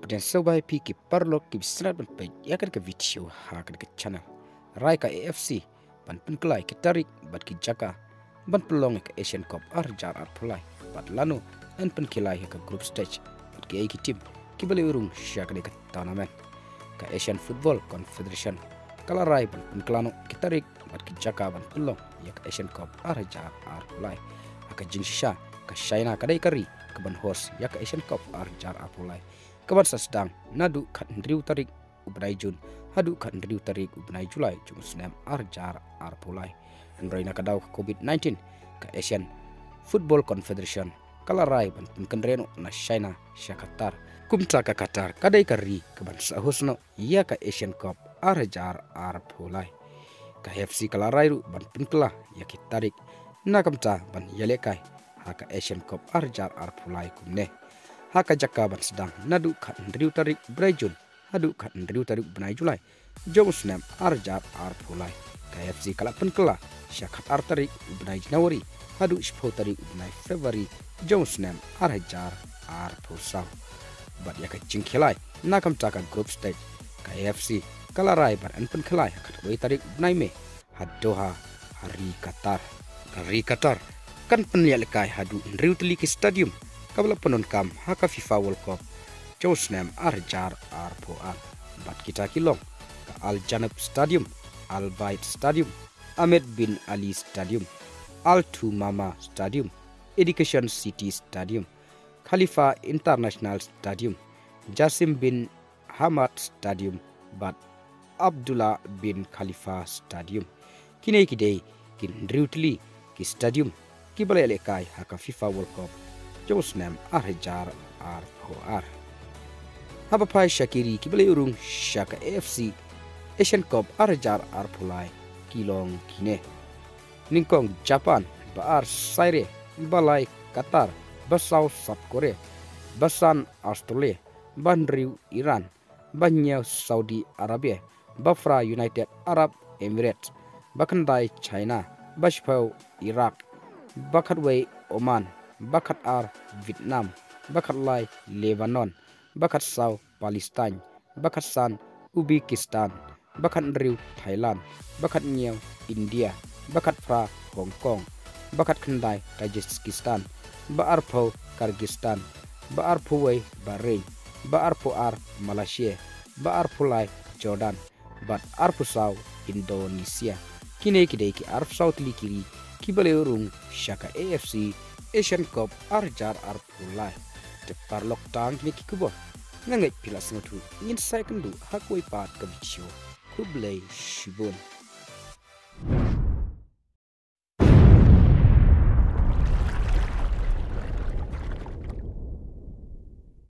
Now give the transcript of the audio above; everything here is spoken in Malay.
Potential by P ki parlok ki bisnat ban pe yakan ke video ha kan ke channel rai ka AFC ban Pynkylla ki tarik bat ki Jaka ban pynlong ke Asian Cup jar pulai bat lanu en Pynkylla ke group stage bat ki team ki bale urung syak ke tournament ka Asian Football Confederation kala rai ban Pynkylla ki tarik bat ki Jaka ban pynlong ke Asian Cup jar pulai aka jingsha ka China kadai kari ke ban host ke Asian Cup jar pulai kabar sedang nadu kat ndriu tarik ubnai Jun hadu kat ndriu tarik ubnai Julai cuma senam jar pulai androina kadau COVID-19 ke Asian Football Confederation kala rai ban Pynkylla na China Qatar kumta ka Qatar kadai kari ke ban sahusno ia ke Asian Cup jar pulai ka AFC kala rai ru ban Pynkylla ya ki tarik na kamta ban yalekai haka Asian Cup jar pulai kumne haka Jaka ban sedang nadu kat ndriu tarik Brajun hadu kat ndriu tarik benai Julai jong snam jar pulai KFC kala Pynkylla syakat tarik benai Januari hadu sepuluh tarik benai Februari jong snam jar pusau bat ya kecing khilai nakam taka group stage KFC kala rai ban Pynkylla kat wei tarik benai Me hadoha hari Qatar kan penlialekai hadu ndriu teliki stadium kabla penonkam haka FIFA World Cup Josnam jar puan bat kita kilong ke Al Janab Stadium, Al Bait Stadium, Ahmed bin Ali Stadium, Al Tumama Stadium, Education City Stadium, Khalifa International Stadium, Jasim bin Hamad Stadium, bat Abdullah bin Khalifa Stadium. Kini kidei kin driutli ki stadium ki balai lekai haka FIFA World Cup Josnam jar puan. Haba pai Shakiri ki bale urung Shaka AFC Asian Cup jar pulai kilong kine ningkong Japan baar Saire balai Qatar basau South Korea basan Australia bandriu Iran banyau Saudi Arabia bafra United Arab Emirates bakandai China bashpau Iraq bakatway Oman bakat Vietnam bakat lai Lebanon bakat Sau Palestine, bakat San Uzbekistan, bakat Ndriu Thailand, bakat Nyau India, bakat Fra Hong Kong, bakat Kendai Tajikistan, baar Pau Kyrgyzstan, baar Puwei Bahrain, baar Puar Malaysia, baar Pulai Jordan, bat Arpusau Indonesia. Kini kidai ki Arpusau Telikiri ki baleurung Shaka AFC Asian Cup jar pulai. Teparlok tang ni kikubo ngangai pilas ngotu ingin saya kendu hakoi pat ke video kublai shibun.